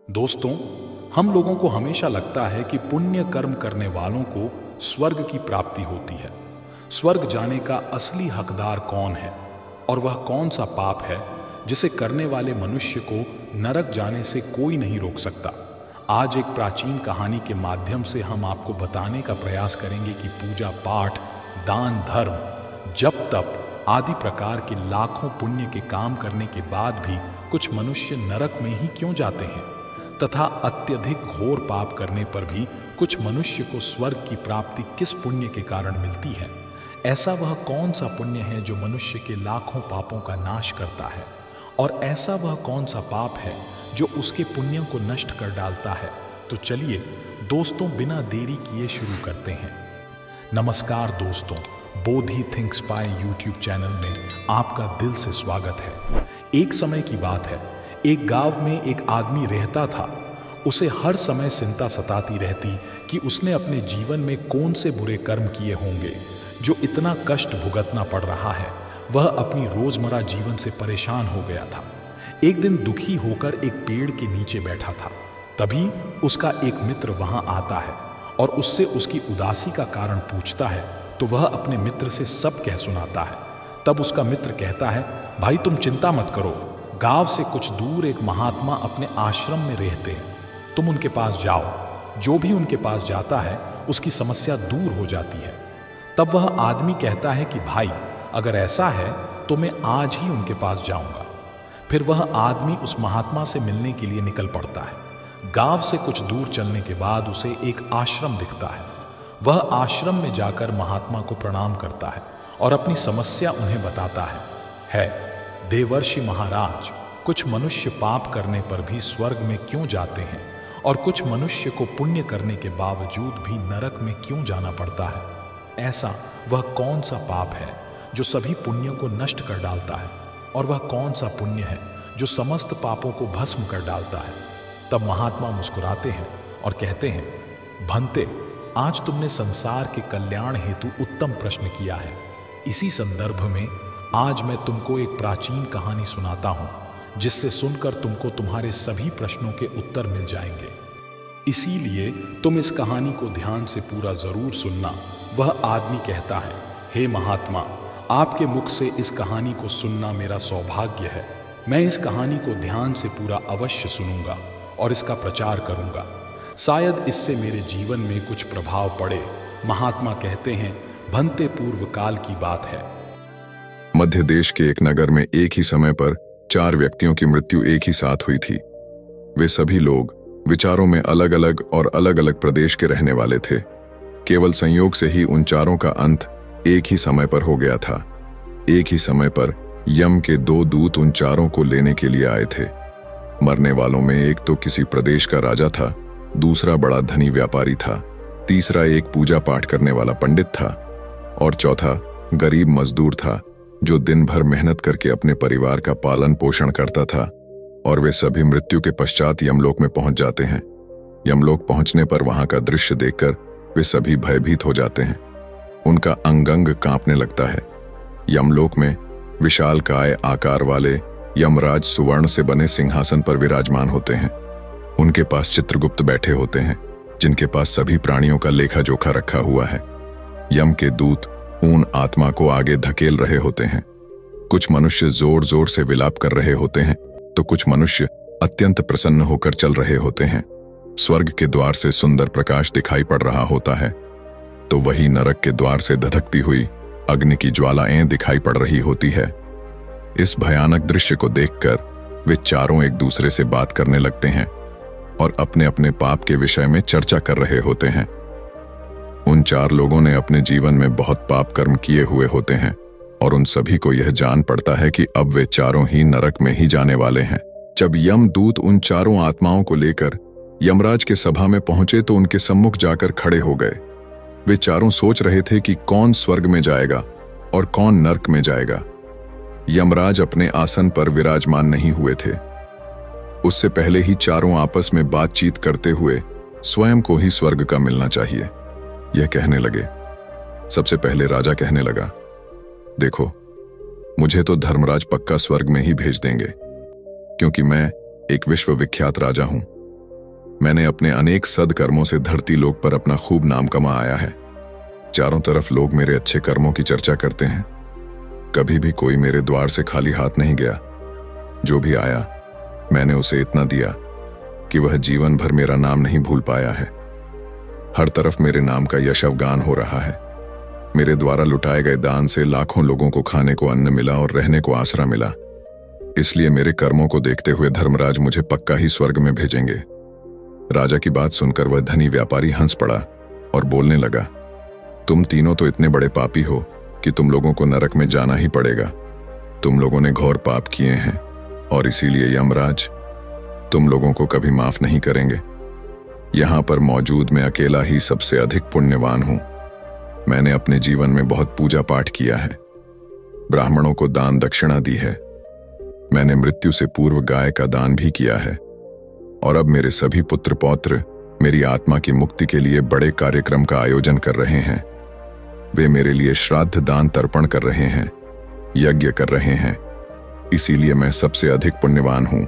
दोस्तों, हम लोगों को हमेशा लगता है कि पुण्य कर्म करने वालों को स्वर्ग की प्राप्ति होती है। स्वर्ग जाने का असली हकदार कौन है और वह कौन सा पाप है जिसे करने वाले मनुष्य को नरक जाने से कोई नहीं रोक सकता। आज एक प्राचीन कहानी के माध्यम से हम आपको बताने का प्रयास करेंगे कि पूजा पाठ, दान धर्म, जप तप आदि प्रकार के लाखों पुण्य के काम करने के बाद भी कुछ मनुष्य नरक में ही क्यों जाते हैं, तथा अत्यधिक घोर पाप करने पर भी कुछ मनुष्य को स्वर्ग की प्राप्ति किस पुण्य के कारण मिलती है। ऐसा वह कौन सा पुण्य है जो मनुष्य के लाखों पापों का नाश करता है, और ऐसा वह कौन सा पाप है जो उसके पुण्यों को नष्ट कर डालता है। तो चलिए दोस्तों, बिना देरी किए शुरू करते हैं। नमस्कार दोस्तों, बोधि थिंक्स बाय यूट्यूब चैनल में आपका दिल से स्वागत है। एक समय की बात है, एक गांव में एक आदमी रहता था। उसे हर समय चिंता सताती रहती कि उसने अपने जीवन में कौन से बुरे कर्म किए होंगे जो इतना कष्ट भुगतना पड़ रहा है। वह अपनी रोजमर्रा जीवन से परेशान हो गया था। एक दिन दुखी होकर एक पेड़ के नीचे बैठा था। तभी उसका एक मित्र वहां आता है और उससे उसकी उदासी का कारण पूछता है, तो वह अपने मित्र से सब कह सुनाता है। तब उसका मित्र कहता है, भाई तुम चिंता मत करो, गांव से कुछ दूर एक महात्मा अपने आश्रम में रहते हैं, तुम उनके पास जाओ। जो भी उनके पास जाता है उसकी समस्या दूर हो जाती है। तब वह आदमी कहता है कि भाई अगर ऐसा है तो मैं आज ही उनके पास जाऊंगा। फिर वह आदमी उस महात्मा से मिलने के लिए निकल पड़ता है। गांव से कुछ दूर चलने के बाद उसे एक आश्रम दिखता है। वह आश्रम में जाकर महात्मा को प्रणाम करता है और अपनी समस्या उन्हें बताता है देवर्षि महाराज, कुछ मनुष्य पाप करने पर भी स्वर्ग में क्यों जाते हैं और कुछ मनुष्य को पुण्य करने के बावजूद भी नरक में क्यों जाना पड़ता है। ऐसा वह कौन सा पाप है जो सभी पुण्यों को नष्ट कर डालता है, और वह कौन सा पुण्य है जो समस्त पापों को भस्म कर डालता है। तब महात्मा मुस्कुराते हैं और कहते हैं, भंते, आज तुमने संसार के कल्याण हेतु उत्तम प्रश्न किया है। इसी संदर्भ में आज मैं तुमको एक प्राचीन कहानी सुनाता हूं, जिससे सुनकर तुमको तुम्हारे सभी प्रश्नों के उत्तर मिल जाएंगे। इसीलिए तुम इस कहानी को ध्यान से पूरा जरूर सुनना। वह आदमी कहता है, हे महात्मा, आपके मुख से इस कहानी को सुनना मेरा सौभाग्य है। मैं इस कहानी को ध्यान से पूरा अवश्य सुनूंगा और इसका प्रचार करूंगा। शायद इससे मेरे जीवन में कुछ प्रभाव पड़े। महात्मा कहते हैं, भंते पूर्व काल की बात है। मध्य देश के एक नगर में एक ही समय पर 4 व्यक्तियों की मृत्यु एक ही साथ हुई थी। वे सभी लोग विचारों में अलग अलग और अलग अलग प्रदेश के रहने वाले थे। केवल संयोग से ही उन चारों का अंत एक ही समय पर हो गया था। एक ही समय पर यम के 2 दूत उन चारों को लेने के लिए आए थे। मरने वालों में एक तो किसी प्रदेश का राजा था, दूसरा बड़ा धनी व्यापारी था, तीसरा एक पूजा पाठ करने वाला पंडित था, और चौथा गरीब मजदूर था जो दिन भर मेहनत करके अपने परिवार का पालन पोषण करता था। और वे सभी मृत्यु के पश्चात यमलोक में पहुंच जाते हैं। यमलोक पहुंचने पर वहां का दृश्य देखकर वे सभी भयभीत हो जाते हैं। उनका अंग अंग कांपने लगता है। यमलोक में विशालकाय आकार वाले यमराज सुवर्ण से बने सिंहासन पर विराजमान होते हैं। उनके पास चित्रगुप्त बैठे होते हैं, जिनके पास सभी प्राणियों का लेखा जोखा रखा हुआ है। यम के दूत उन आत्मा को आगे धकेल रहे होते हैं। कुछ मनुष्य जोर जोर से विलाप कर रहे होते हैं, तो कुछ मनुष्य अत्यंत प्रसन्न होकर चल रहे होते हैं। स्वर्ग के द्वार से सुंदर प्रकाश दिखाई पड़ रहा होता है, तो वही नरक के द्वार से धधकती हुई अग्नि की ज्वालाएं दिखाई पड़ रही होती है। इस भयानक दृश्य को देखकर वे चारों एक दूसरे से बात करने लगते हैं और अपने अपने पाप के विषय में चर्चा कर रहे होते हैं। उन 4 लोगों ने अपने जीवन में बहुत पाप कर्म किए हुए होते हैं, और उन सभी को यह जान पड़ता है कि अब वे चारों ही नरक में ही जाने वाले हैं। जब यमदूत उन चारों आत्माओं को लेकर यमराज के सभा में पहुंचे तो उनके सम्मुख जाकर खड़े हो गए। वे चारों सोच रहे थे कि कौन स्वर्ग में जाएगा और कौन नरक में जाएगा। यमराज अपने आसन पर विराजमान नहीं हुए थे। उससे पहले ही चारों आपस में बातचीत करते हुए स्वयं को ही स्वर्ग का मिलना चाहिए, यह कहने लगे। सबसे पहले राजा कहने लगा, देखो, मुझे तो धर्मराज पक्का स्वर्ग में ही भेज देंगे, क्योंकि मैं एक विश्व विख्यात राजा हूं। मैंने अपने अनेक सद्कर्मों से धरती लोक पर अपना खूब नाम कमाया है। चारों तरफ लोग मेरे अच्छे कर्मों की चर्चा करते हैं। कभी भी कोई मेरे द्वार से खाली हाथ नहीं गया। जो भी आया मैंने उसे इतना दिया कि वह जीवन भर मेरा नाम नहीं भूल पाया है। हर तरफ मेरे नाम का यश अवगान हो रहा है। मेरे द्वारा लुटाए गए दान से लाखों लोगों को खाने को अन्न मिला और रहने को आसरा मिला। इसलिए मेरे कर्मों को देखते हुए धर्मराज मुझे पक्का ही स्वर्ग में भेजेंगे। राजा की बात सुनकर वह धनी व्यापारी हंस पड़ा और बोलने लगा, तुम तीनों तो इतने बड़े पापी हो कि तुम लोगों को नरक में जाना ही पड़ेगा। तुम लोगों ने घोर पाप किए हैं और इसीलिए यमराज तुम लोगों को कभी माफ नहीं करेंगे। यहां पर मौजूद मैं अकेला ही सबसे अधिक पुण्यवान हूं। मैंने अपने जीवन में बहुत पूजा पाठ किया है, ब्राह्मणों को दान दक्षिणा दी है। मैंने मृत्यु से पूर्व गाय का दान भी किया है और अब मेरे सभी पुत्र पौत्र मेरी आत्मा की मुक्ति के लिए बड़े कार्यक्रम का आयोजन कर रहे हैं। वे मेरे लिए श्राद्ध दान तर्पण कर रहे हैं, यज्ञ कर रहे हैं। इसीलिए मैं सबसे अधिक पुण्यवान हूं।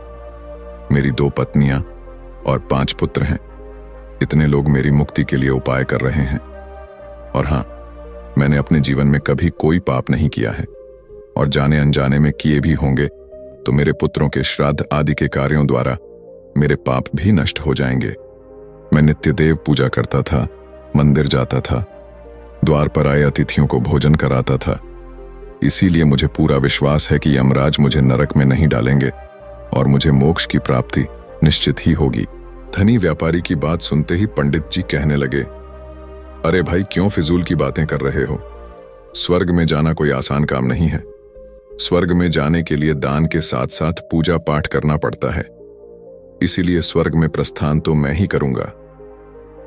मेरी 2 पत्नियां और 5 पुत्र हैं। इतने लोग मेरी मुक्ति के लिए उपाय कर रहे हैं। और हां, मैंने अपने जीवन में कभी कोई पाप नहीं किया है और जाने अनजाने में किए भी होंगे तो मेरे पुत्रों के श्राद्ध आदि के कार्यों द्वारा मेरे पाप भी नष्ट हो जाएंगे। मैं नित्य देव पूजा करता था, मंदिर जाता था, द्वार पर आए अतिथियों को भोजन कराता था। इसीलिए मुझे पूरा विश्वास है कि यमराज मुझे नरक में नहीं डालेंगे और मुझे मोक्ष की प्राप्ति निश्चित ही होगी। धनी व्यापारी की बात सुनते ही पंडित जी कहने लगे, अरे भाई, क्यों फिजूल की बातें कर रहे हो? स्वर्ग में जाना कोई आसान काम नहीं है। स्वर्ग में जाने के लिए दान के साथ साथ पूजा पाठ करना पड़ता है। इसीलिए स्वर्ग में प्रस्थान तो मैं ही करूंगा,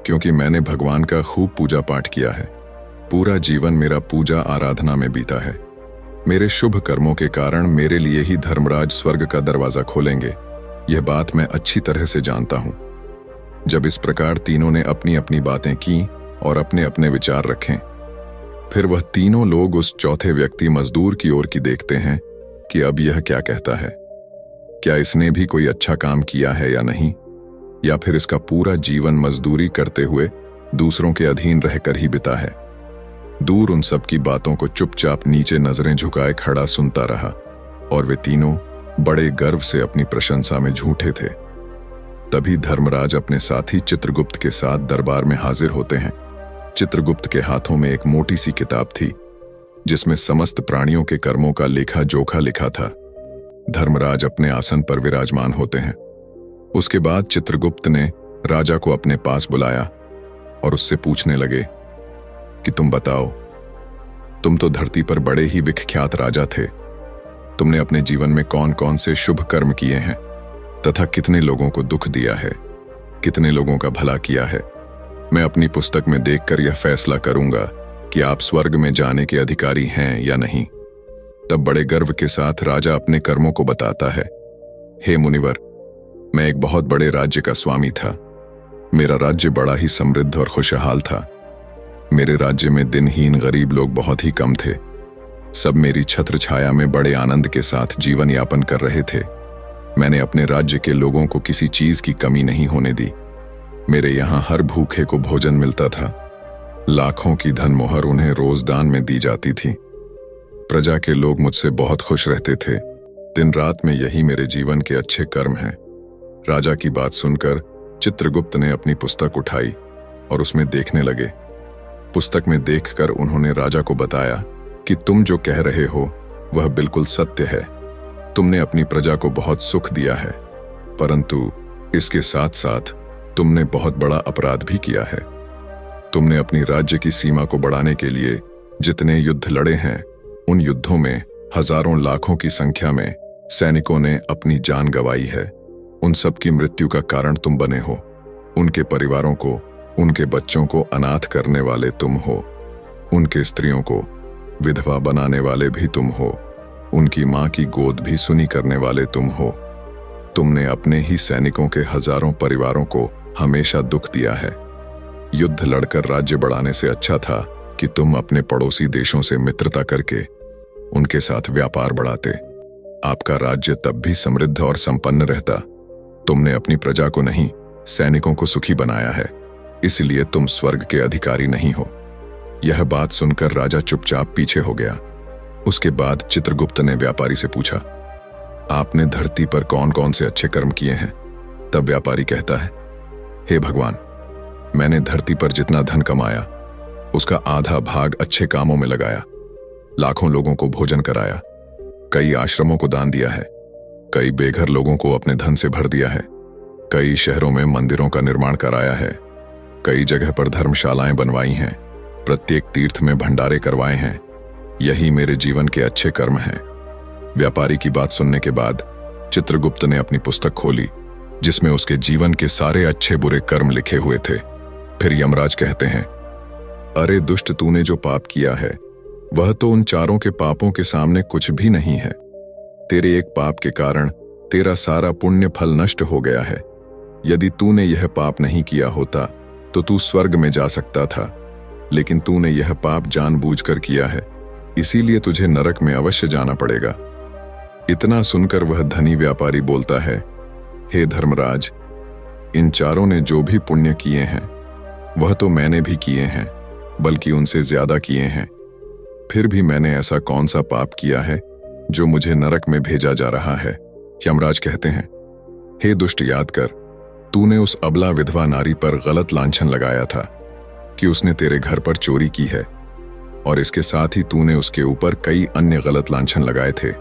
क्योंकि मैंने भगवान का खूब पूजा पाठ किया है। पूरा जीवन मेरा पूजा आराधना में बीता है। मेरे शुभ कर्मों के कारण मेरे लिए ही धर्मराज स्वर्ग का दरवाजा खोलेंगे, यह बात मैं अच्छी तरह से जानता हूं। जब इस प्रकार तीनों ने अपनी अपनी बातें की और अपने अपने विचार रखें, फिर वह तीनों लोग उस चौथे व्यक्ति मजदूर की ओर की देखते हैं कि अब यह क्या कहता है। क्या इसने भी कोई अच्छा काम किया है या नहीं, या फिर इसका पूरा जीवन मजदूरी करते हुए दूसरों के अधीन रहकर ही बिता है। दूर उन सब की बातों को चुपचाप नीचे नजरें झुकाए खड़ा सुनता रहा और वे तीनों बड़े गर्व से अपनी प्रशंसा में झूठे थे। तभी धर्मराज अपने साथी चित्रगुप्त के साथ दरबार में हाजिर होते हैं। चित्रगुप्त के हाथों में एक मोटी सी किताब थी जिसमें समस्त प्राणियों के कर्मों का लेखा जोखा लिखा था। धर्मराज अपने आसन पर विराजमान होते हैं। उसके बाद चित्रगुप्त ने राजा को अपने पास बुलाया और उससे पूछने लगे कि तुम बताओ, तुम तो धरती पर बड़े ही विख्यात राजा थे। तुमने अपने जीवन में कौन कौन से शुभ कर्म किए हैं तथा कितने लोगों को दुख दिया है, कितने लोगों का भला किया है। मैं अपनी पुस्तक में देखकर यह फैसला करूंगा कि आप स्वर्ग में जाने के अधिकारी हैं या नहीं। तब बड़े गर्व के साथ राजा अपने कर्मों को बताता है। हे मुनिवर, मैं एक बहुत बड़े राज्य का स्वामी था। मेरा राज्य बड़ा ही समृद्ध और खुशहाल था। मेरे राज्य में दिनहीन गरीब लोग बहुत ही कम थे। सब मेरी छत्र छाया में बड़े आनंद के साथ जीवन यापन कर रहे थे। मैंने अपने राज्य के लोगों को किसी चीज की कमी नहीं होने दी। मेरे यहाँ हर भूखे को भोजन मिलता था। लाखों की धन मोहर उन्हें रोज दान में दी जाती थी। प्रजा के लोग मुझसे बहुत खुश रहते थे। दिन रात में यही मेरे जीवन के अच्छे कर्म हैं। राजा की बात सुनकर चित्रगुप्त ने अपनी पुस्तक उठाई और उसमें देखने लगे। पुस्तक में देखकर उन्होंने राजा को बताया कि तुम जो कह रहे हो वह बिल्कुल सत्य है। तुमने अपनी प्रजा को बहुत सुख दिया है, परंतु इसके साथ साथ तुमने बहुत बड़ा अपराध भी किया है। तुमने अपनी राज्य की सीमा को बढ़ाने के लिए जितने युद्ध लड़े हैं, उन युद्धों में हजारों लाखों की संख्या में सैनिकों ने अपनी जान गंवाई है। उन सब की मृत्यु का कारण तुम बने हो। उनके परिवारों को, उनके बच्चों को अनाथ करने वाले तुम हो। उनके स्त्रियों को विधवा बनाने वाले भी तुम हो। उनकी मां की गोद भी सुनी करने वाले तुम हो। तुमने अपने ही सैनिकों के हजारों परिवारों को हमेशा दुख दिया है। युद्ध लड़कर राज्य बढ़ाने से अच्छा था कि तुम अपने पड़ोसी देशों से मित्रता करके उनके साथ व्यापार बढ़ाते। आपका राज्य तब भी समृद्ध और संपन्न रहता। तुमने अपनी प्रजा को नहीं सैनिकों को सुखी बनाया है, इसलिए तुम स्वर्ग के अधिकारी नहीं हो। यह बात सुनकर राजा चुपचाप पीछे हो गया। उसके बाद चित्रगुप्त ने व्यापारी से पूछा, आपने धरती पर कौन कौन से अच्छे कर्म किए हैं? तब व्यापारी कहता है, हे भगवान, मैंने धरती पर जितना धन कमाया उसका आधा भाग अच्छे कामों में लगाया। लाखों लोगों को भोजन कराया, कई आश्रमों को दान दिया है, कई बेघर लोगों को अपने धन से भर दिया है, कई शहरों में मंदिरों का निर्माण कराया है, कई जगह पर धर्मशालाएं बनवाई हैं, प्रत्येक तीर्थ में भंडारे करवाए हैं। यही मेरे जीवन के अच्छे कर्म हैं। व्यापारी की बात सुनने के बाद चित्रगुप्त ने अपनी पुस्तक खोली, जिसमें उसके जीवन के सारे अच्छे बुरे कर्म लिखे हुए थे। फिर यमराज कहते हैं, अरे दुष्ट, तूने जो पाप किया है वह तो उन चारों के पापों के सामने कुछ भी नहीं है। तेरे एक पाप के कारण तेरा सारा पुण्य फल नष्ट हो गया है। यदि तूने यह पाप नहीं किया होता तो तू स्वर्ग में जा सकता था, लेकिन तूने यह पाप जानबूझकर किया है, इसीलिए तुझे नरक में अवश्य जाना पड़ेगा। इतना सुनकर वह धनी व्यापारी बोलता है, हे धर्मराज, इन चारों ने जो भी पुण्य किए हैं वह तो मैंने भी किए हैं, बल्कि उनसे ज्यादा किए हैं। फिर भी मैंने ऐसा कौन सा पाप किया है जो मुझे नरक में भेजा जा रहा है? यमराज कहते हैं, हे दुष्ट, याद कर, तूने उस अबला विधवा नारी पर गलत लांछन लगाया था कि उसने तेरे घर पर चोरी की है, और इसके साथ ही तूने उसके ऊपर कई अन्य गलत लांछन लगाए थे।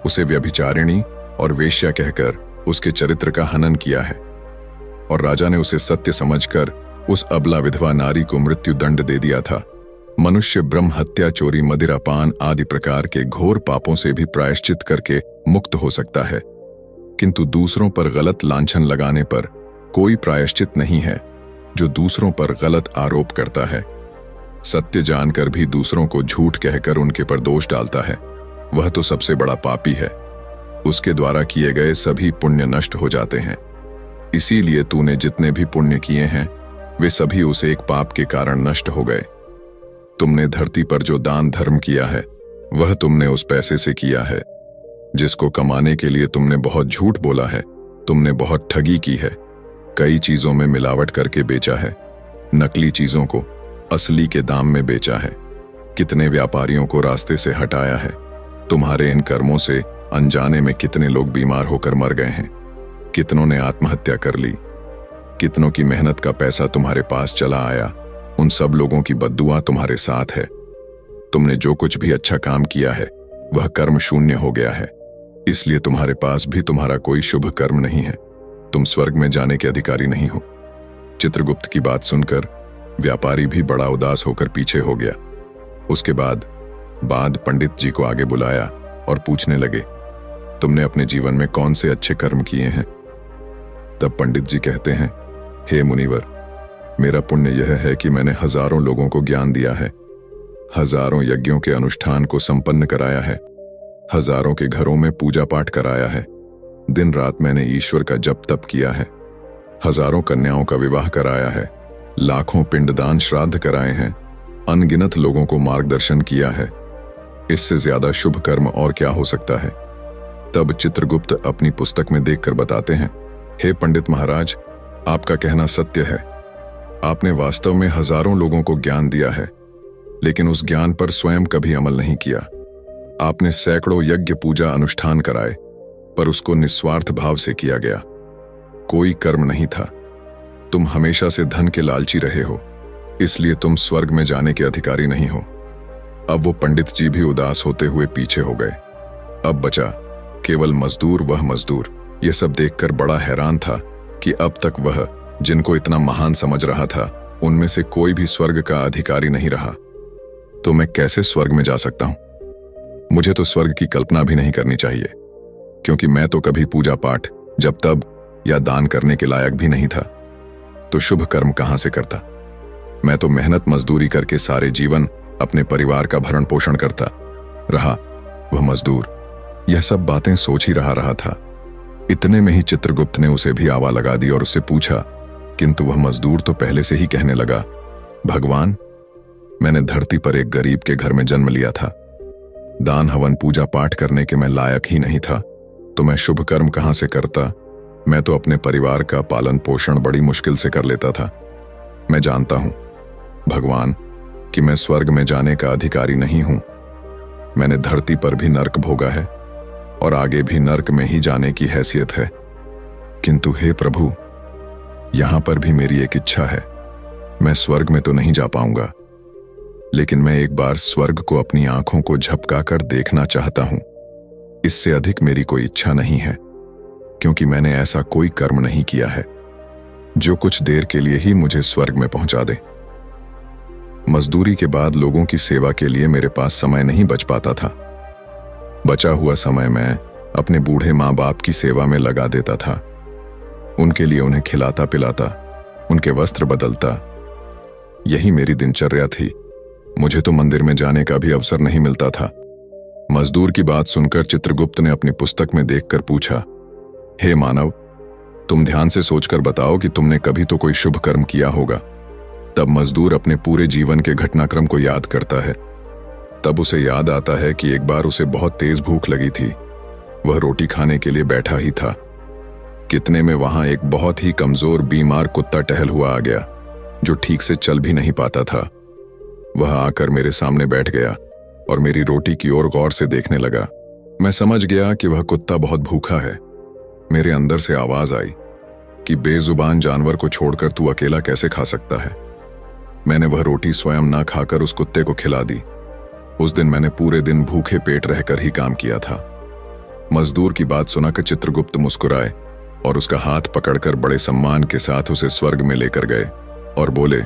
उसे व्यभिचारिणी और वेश्या कहकर उसके चरित्र का हनन किया है, और राजा ने उसे सत्य समझकर उस अबला विधवा नारी को मृत्यु दंड दे दिया था। मनुष्य ब्रह्म हत्या, चोरी, मदिरापान आदि प्रकार के घोर पापों से भी प्रायश्चित करके मुक्त हो सकता है, किंतु दूसरों पर गलत लांछन लगाने पर कोई प्रायश्चित नहीं है। जो दूसरों पर गलत आरोप करता है, सत्य जानकर भी दूसरों को झूठ कहकर उनके पर दोष डालता है, वह तो सबसे बड़ा पापी है। उसके द्वारा किए गए सभी पुण्य नष्ट हो जाते हैं। इसीलिए तूने जितने भी पुण्य किए हैं वे सभी उस एक पाप के कारण नष्ट हो गए। तुमने धरती पर जो दान धर्म किया है वह तुमने उस पैसे से किया है जिसको कमाने के लिए तुमने बहुत झूठ बोला है। तुमने बहुत ठगी की है, कई चीजों में मिलावट करके बेचा है, नकली चीजों को असली के दाम में बेचा है, कितने व्यापारियों को रास्ते से हटाया है। तुम्हारे इन कर्मों से अनजाने में कितने लोग बीमार होकर मर गए हैं, कितनों ने आत्महत्या कर ली, कितनों की मेहनत का पैसा तुम्हारे पास चला आया। उन सब लोगों की बद्दुआ तुम्हारे साथ है। तुमने जो कुछ भी अच्छा काम किया है वह कर्म शून्य हो गया है, इसलिए तुम्हारे पास भी तुम्हारा कोई शुभ कर्म नहीं है। तुम स्वर्ग में जाने के अधिकारी नहीं हो। चित्रगुप्त की बात सुनकर व्यापारी भी बड़ा उदास होकर पीछे हो गया। उसके बाद पंडित जी को आगे बुलाया और पूछने लगे, तुमने अपने जीवन में कौन से अच्छे कर्म किए हैं? तब पंडित जी कहते हैं, हे मुनिवर, मेरा पुण्य यह है कि मैंने हजारों लोगों को ज्ञान दिया है, हजारों यज्ञों के अनुष्ठान को संपन्न कराया है, हजारों के घरों में पूजा पाठ कराया है, दिन रात मैंने ईश्वर का जप तप किया है, हजारों कन्याओं का विवाह कराया है, लाखों पिंडदान श्राद्ध कराए हैं, अनगिनत लोगों को मार्गदर्शन किया है। इससे ज्यादा शुभ कर्म और क्या हो सकता है? तब चित्रगुप्त अपनी पुस्तक में देखकर बताते हैं, हे पंडित महाराज, आपका कहना सत्य है। आपने वास्तव में हजारों लोगों को ज्ञान दिया है, लेकिन उस ज्ञान पर स्वयं कभी अमल नहीं किया। आपने सैकड़ों यज्ञ पूजा अनुष्ठान कराए, पर उसको निस्वार्थ भाव से किया गया, कोई कर्म नहीं था। तुम हमेशा से धन के लालची रहे हो, इसलिए तुम स्वर्ग में जाने के अधिकारी नहीं हो। अब वो पंडित जी भी उदास होते हुए पीछे हो गए। अब बचा केवल मजदूर, वह मजदूर यह सब देखकर बड़ा हैरान था कि अब तक वह जिनको इतना महान समझ रहा था उनमें से कोई भी स्वर्ग का अधिकारी नहीं रहा। तो मैं कैसे स्वर्ग में जा सकता हूं? मुझे तो स्वर्ग की कल्पना भी नहीं करनी चाहिए, क्योंकि मैं तो कभी पूजा पाठ, जब तब या दान करने के लायक भी नहीं था। तो शुभ कर्म कहां से करता? मैं तो मेहनत मजदूरी करके सारे जीवन अपने परिवार का भरण पोषण करता रहा, वह मजदूर। यह सब बातें सोच ही रहा था। इतने में ही चित्रगुप्त ने उसे भी आवा लगा दी और उससे पूछा, किंतु वह मजदूर तो पहले से ही कहने लगा, भगवान, मैंने धरती पर एक गरीब के घर में जन्म लिया था, दान हवन पूजा पाठ करने के मैं लायक ही नहीं था, तो मैं शुभ कर्म कहां से करता? मैं तो अपने परिवार का पालन पोषण बड़ी मुश्किल से कर लेता था। मैं जानता हूं भगवान कि मैं स्वर्ग में जाने का अधिकारी नहीं हूं। मैंने धरती पर भी नर्क भोगा है और आगे भी नर्क में ही जाने की हैसियत है। किंतु हे प्रभु, यहां पर भी मेरी एक इच्छा है। मैं स्वर्ग में तो नहीं जा पाऊंगा, लेकिन मैं एक बार स्वर्ग को अपनी आंखों को झपकाकर देखना चाहता हूं। इससे अधिक मेरी कोई इच्छा नहीं है, क्योंकि मैंने ऐसा कोई कर्म नहीं किया है जो कुछ देर के लिए ही मुझे स्वर्ग में पहुंचा दे। मजदूरी के बाद लोगों की सेवा के लिए मेरे पास समय नहीं बच पाता था। बचा हुआ समय मैं अपने बूढ़े माँ बाप की सेवा में लगा देता था। उनके लिए उन्हें खिलाता पिलाता, उनके वस्त्र बदलता, यही मेरी दिनचर्या थी। मुझे तो मंदिर में जाने का भी अवसर नहीं मिलता था। मजदूर की बात सुनकर चित्रगुप्त ने अपनी पुस्तक में देखकर पूछा, हे मानव, तुम ध्यान से सोचकर बताओ कि तुमने कभी तो कोई शुभ कर्म किया होगा। तब मजदूर अपने पूरे जीवन के घटनाक्रम को याद करता है। तब उसे याद आता है कि एक बार उसे बहुत तेज भूख लगी थी। वह रोटी खाने के लिए बैठा ही था। कितने में वहां एक बहुत ही कमजोर बीमार कुत्ता टहल हुआ आ गया, जो ठीक से चल भी नहीं पाता था। वह आकर मेरे सामने बैठ गया और मेरी रोटी की ओर गौर से देखने लगा। मैं समझ गया कि वह कुत्ता बहुत भूखा है। मेरे अंदर से आवाज आई कि बेजुबान जानवर को छोड़कर तू अकेला कैसे खा सकता है। मैंने वह रोटी स्वयं ना खाकर उस कुत्ते को खिला दी। उस दिन मैंने पूरे दिन भूखे पेट रहकर ही काम किया था। मजदूर की बात सुनाकर चित्रगुप्त मुस्कुराए और उसका हाथ पकड़कर बड़े सम्मान के साथ उसे स्वर्ग में लेकर गए और बोले,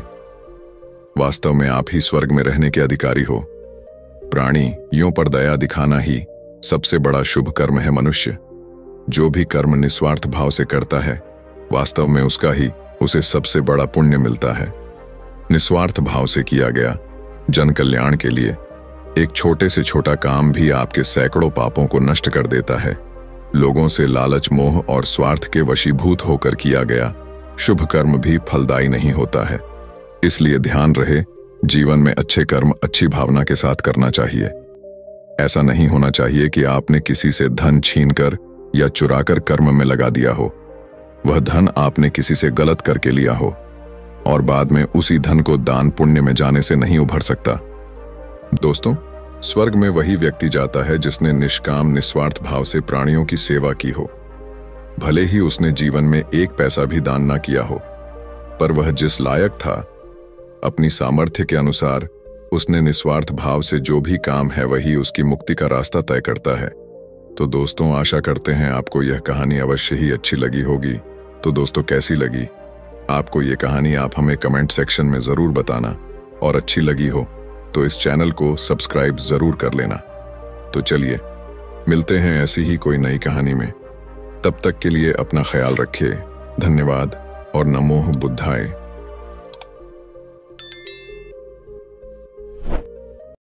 वास्तव में आप ही स्वर्ग में रहने के अधिकारी हो। प्राणियों पर दया दिखाना ही सबसे बड़ा शुभ कर्म है। मनुष्य जो भी कर्म निस्वार्थ भाव से करता है, वास्तव में उसका ही उसे सबसे बड़ा पुण्य मिलता है। निस्वार्थ भाव से किया गया जन कल्याण के लिए एक छोटे से छोटा काम भी आपके सैकड़ों पापों को नष्ट कर देता है। लोगों से लालच, मोह और स्वार्थ के वशीभूत होकर किया गया शुभ कर्म भी फलदायी नहीं होता है। इसलिए ध्यान रहे, जीवन में अच्छे कर्म अच्छी भावना के साथ करना चाहिए। ऐसा नहीं होना चाहिए कि आपने किसी से धन छीनकर या चुराकर कर्म में लगा दिया हो। वह धन आपने किसी से गलत करके लिया हो और बाद में उसी धन को दान पुण्य में जाने से नहीं उभर सकता। दोस्तों, स्वर्ग में वही व्यक्ति जाता है जिसने निष्काम निस्वार्थ भाव से प्राणियों की सेवा की हो। भले ही उसने जीवन में एक पैसा भी दान ना किया हो, पर वह जिस लायक था, अपनी सामर्थ्य के अनुसार उसने निस्वार्थ भाव से जो भी काम है वही उसकी मुक्ति का रास्ता तय करता है। तो दोस्तों, आशा करते हैं आपको यह कहानी अवश्य ही अच्छी लगी होगी। तो दोस्तों, कैसी लगी आपको ये कहानी, आप हमें कमेंट सेक्शन में जरूर बताना। और अच्छी लगी हो तो इस चैनल को सब्सक्राइब जरूर कर लेना। तो चलिए, मिलते हैं ऐसी ही कोई नई कहानी में। तब तक के लिए अपना ख्याल रखिए। धन्यवाद और नमो बुद्धाय।